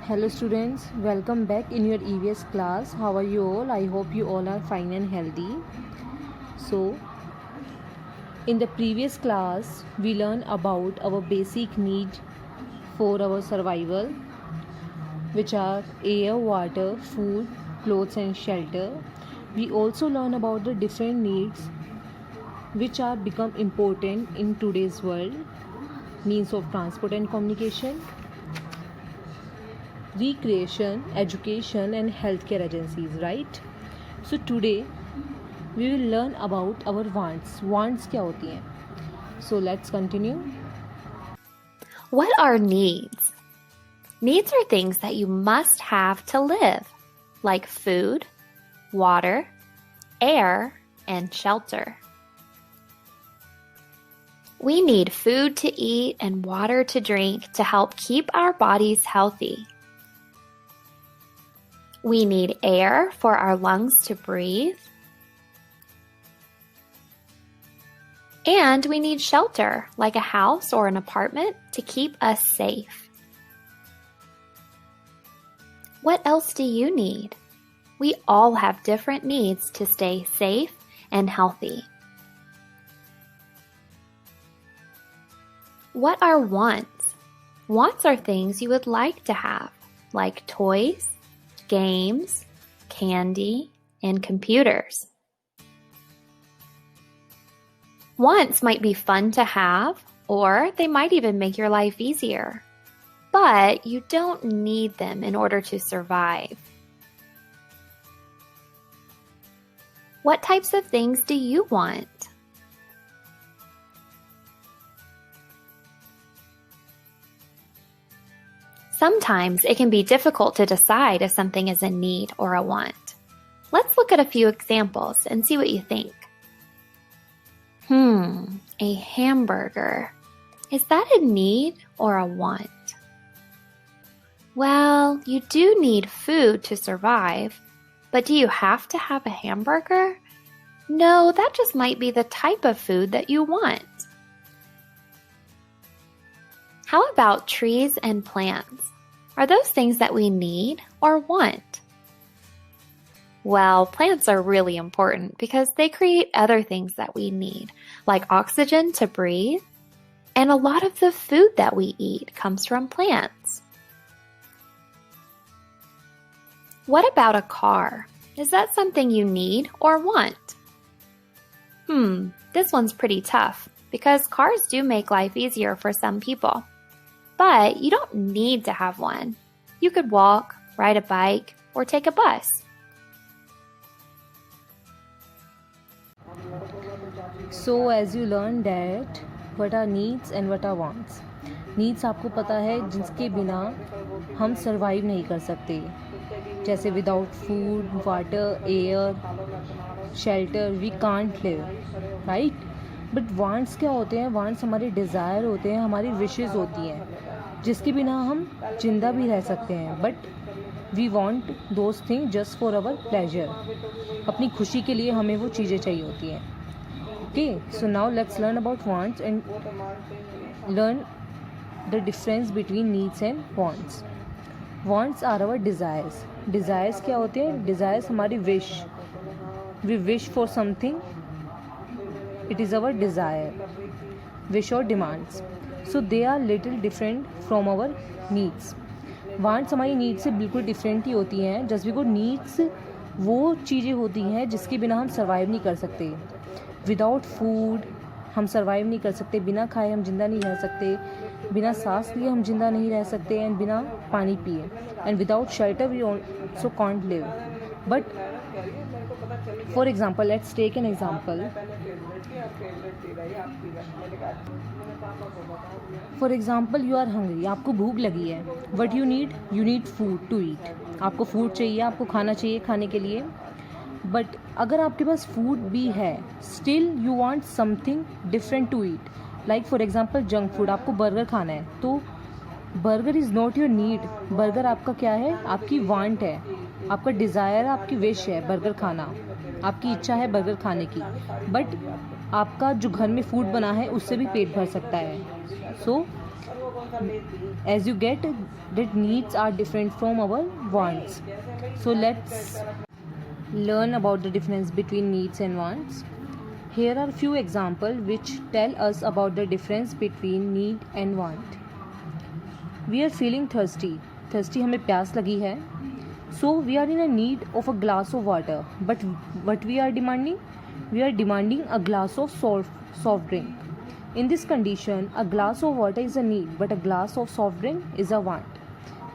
Hello students, welcome back in your EVS class. How are you all? I hope you all are fine and healthy. So, in the previous class, we learned about our basic need for our survival, which are air, water, food, clothes and shelter. We also learn about the different needs which are become important in today's world, means of transport and communication, recreation, education and healthcare agencies, right? So today we will learn about our wants. Wants क्या होती हैं? So let's continue. What are needs? Needs are things that you must have to live, like food, water, air, and shelter. We need food to eat and water to drink to help keep our bodies healthy. We need air for our lungs to breathe. And we need shelter, like a house or an apartment, to keep us safe. What else do you need? We all have different needs to stay safe and healthy. What are wants? Wants are things you would like to have, like toys, games, candy, and computers. Wants might be fun to have, or they might even make your life easier. But you don't need them in order to survive. What types of things do you want? Sometimes it can be difficult to decide if something is a need or a want. Let's look at a few examples and see what you think. A hamburger. Is that a need or a want? Well, you do need food to survive, but do you have to have a hamburger? No, that just might be the type of food that you want. How about trees and plants? Are those things that we need or want? Well, plants are really important because they create other things that we need, like oxygen to breathe, and a lot of the food that we eat comes from plants. What about a car? Is that something you need or want? This one's pretty tough because cars do make life easier for some people. But you don't need to have one. You could walk, ride a bike, or take a bus. So as you learn that what are needs and what are wants. Needs आपको पता है जिसके बिना हम survive नहीं कर सकते, जैसे without food, water, air, shelter we can't live, right? But wants क्या होते हैं? वांट्स हमारे डिज़ायर होते हैं, हमारी विशेस होती हैं जिसके बिना हम जिंदा भी रह सकते हैं. But we want those thing just for our pleasure. अपनी खुशी के लिए हमें वो चीज़ें चाहिए होती हैं. Okay, so now let's learn about wants and learn the difference between needs and wants. Wants are our desires. Desires क्या होते हैं? डिज़ायर्स हमारी wish. We wish for something. It is our desire, wish or demands. So they are little different from our needs. Wants हमारी needs से बिल्कुल different ही होती हैं. Just because needs वो चीज़ें होती हैं जिसके बिना हम सर्वाइव नहीं कर सकते. विदाउट फूड हम सर्वाइव नहीं कर सकते. बिना खाए हम जिंदा नहीं रह सकते. बिना सांस लिए हम जिंदा नहीं रह सकते. एंड बिना पानी पिए. And without shelter we also can't live. But for example, let's take an example. For example, you are hungry. आपको भूख लगी है. What you need food to eat. आपको फूड चाहिए, आपको खाना चाहिए खाने के लिए. बट अगर आपके पास फूड भी है, still you want something different to eat. Like for example junk food. आपको बर्गर खाना है, तो burger is not your need. Burger आपका क्या है? आपकी वांट है, आपका डिज़ायर, आपकी विश है बर्गर खाना. आपकी इच्छा है बर्गर खाने की. बट आपका जो घर में फूड बना है उससे भी पेट भर सकता है. सो as you get that needs are different from our wants. So let's learn about the difference between needs and wants. Here are few examples which tell us about the difference between need and want. We are feeling thirsty. Thirsty हमें प्यास लगी है. So we are in a need of a glass of water. But what we are demanding? We are demanding a glass of soft drink. In this condition, a glass of water is a need, but a glass of soft drink is a want.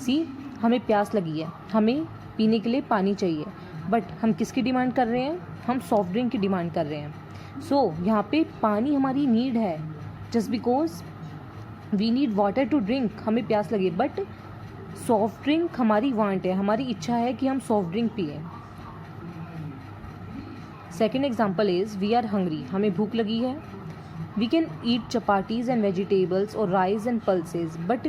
See, हमें प्यास लगी है, हमें पीने के लिए पानी चाहिए, बट हम किसकी डिमांड कर रहे हैं? हम सॉफ्ट ड्रिंक की डिमांड कर रहे हैं. सो यहाँ पे पानी हमारी नीड है, just because we need water to drink. हमें प्यास लगी, बट सॉफ्ट ड्रिंक हमारी वांट है, हमारी इच्छा है कि हम सॉफ्ट ड्रिंक पिए. Second example is we are hungry. हमें भूख लगी है. We can eat chapatis and vegetables और rice and pulses, but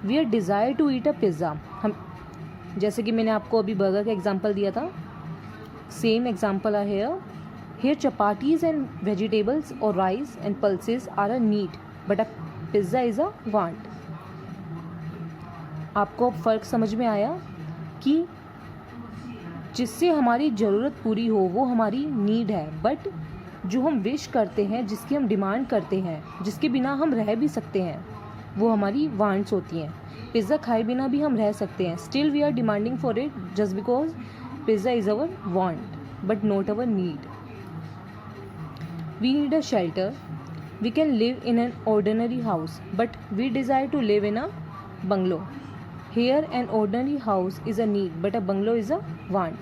we are desire to eat a pizza. हम जैसे कि मैंने आपको अभी बर्गर का एग्जाम्पल दिया था, सेम एग्जाम्पल है हेयर चपाटीज़ एंड वेजिटेबल्स और rice and pulses are a need, but a pizza is a want. आपको अब फ़र्क समझ में आया कि जिससे हमारी ज़रूरत पूरी हो वो हमारी नीड है, बट जो हम विश करते हैं, जिसकी हम डिमांड करते हैं, जिसके बिना हम रह भी सकते हैं, वो हमारी वांट्स होती हैं. पिज़्ज़ा खाए बिना भी हम रह सकते हैं. Still we are demanding for it just because pizza is our want but not our need. We need a shelter. We can live in an ordinary house, but we desire to live in a bungalow. Here an ordinary house is a need, but a bungalow is a want.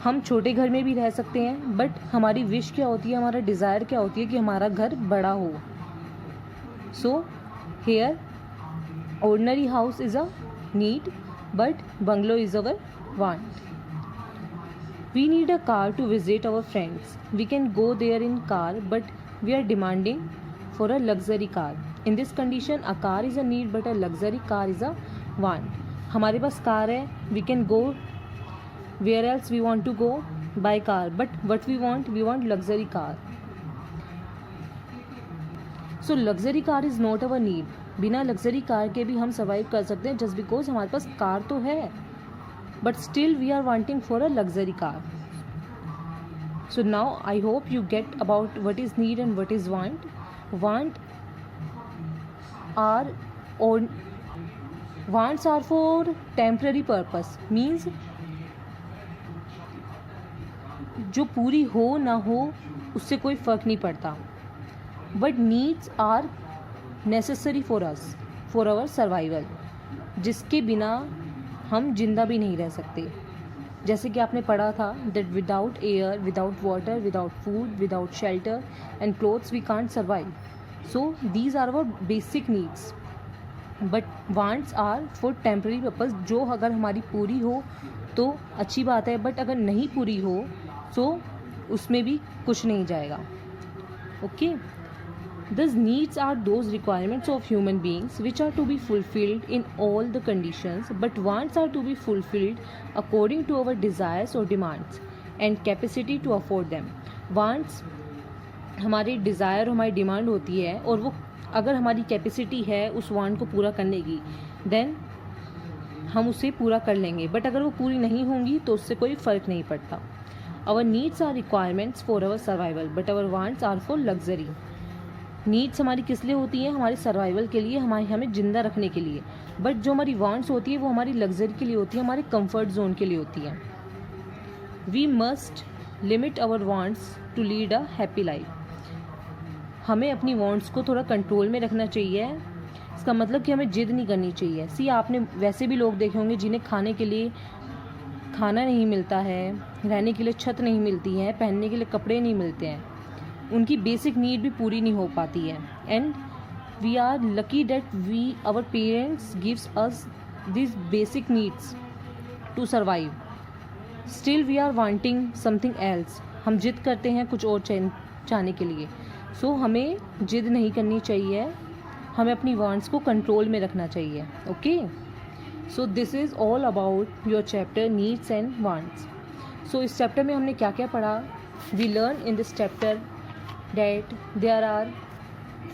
हम छोटे घर में भी रह सकते हैं, but हमारी wish क्या होती है, हमारा डिज़ायर क्या होती है कि हमारा घर बड़ा हो. So here ordinary house is a need, but bungalow is our want. We need a car to visit our friends. We can go there in car, but we are demanding for a luxury car. In this condition, a car is a need, but a luxury car is a want. हमारे पास car है, we can go where else we want to go by car, but what we want luxury car. So luxury car is not our need. बिना luxury car के भी हम survive कर सकते हैं, just because हमारे पास कार तो है, but still we are wanting for a luxury car. So now I hope you get about what is need and what is want. Want are or wants are for temporary purpose, means जो पूरी हो ना हो उससे कोई फ़र्क नहीं पड़ता, but needs are necessary for us for our survival, जिसके बिना हम जिंदा भी नहीं रह सकते. जैसे कि आपने पढ़ा था that without air, without water, without food, without shelter and clothes we can't survive. So these are our basic needs, but wants are for temporary purpose. जो अगर हमारी पूरी हो तो अच्छी बात है, बट अगर नहीं पूरी हो तो उसमें भी कुछ नहीं जाएगा. Okay. These needs are those requirements of human beings which are to be fulfilled in all the conditions, but wants are to be fulfilled according to our desires or demands and capacity to afford them. Wants हमारे desire, हमारी demand होती है, और वो अगर हमारी capacity है उस वांट को पूरा करने की, देन हम उसे पूरा कर लेंगे, बट अगर वो पूरी नहीं होंगी तो उससे कोई फ़र्क नहीं पड़ता. Our needs are requirements for our survival, but our wants are for luxury. Needs हमारी किस लिए होती हैं? हमारे सर्वाइवल के लिए, हमें ज़िंदा रखने के लिए. बट जो हमारी वांट्स होती है वो हमारी लग्जरी के लिए होती है, हमारे कंफर्ट जोन के लिए होती है. We must limit our wants to lead a happy life. हमें अपनी वांट्स को थोड़ा कंट्रोल में रखना चाहिए. इसका मतलब कि हमें जिद नहीं करनी चाहिए. सी, आपने वैसे भी लोग देखे होंगे जिन्हें खाने के लिए खाना नहीं मिलता है, रहने के लिए छत नहीं मिलती है, पहनने के लिए कपड़े नहीं मिलते हैं, उनकी बेसिक नीड भी पूरी नहीं हो पाती है. And we are lucky that our parents gives us this basic needs to survive. Still we are wanting something else. हम जिद करते हैं कुछ और चाहने के लिए. सो हमें जिद नहीं करनी चाहिए, हमें अपनी वांट्स को कंट्रोल में रखना चाहिए. Okay. So this is all about your chapter needs and wants. So इस चैप्टर में हमने क्या क्या पढ़ा? We learn in this chapter that there are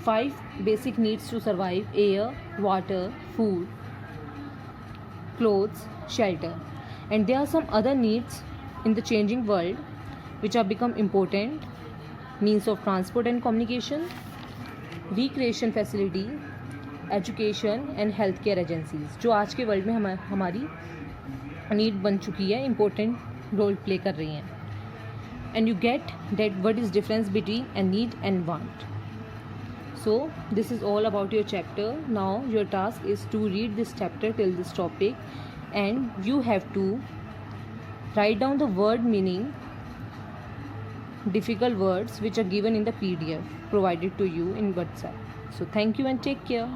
5 basic needs to survive: air, water, food, clothes, shelter. And there are some other needs in the changing world which have become important: means of transport and communication, recreation facility, education and health care agencies, जो आज के world में हमारी need बन चुकी है, important role play कर रही हैं. And you get that what is difference between a need and want. So this is all about your chapter. Now your task is to read this chapter till this topic, and you have to write down the word meaning, difficult words which are given in the PDF provided to you in WhatsApp. So thank you and take care.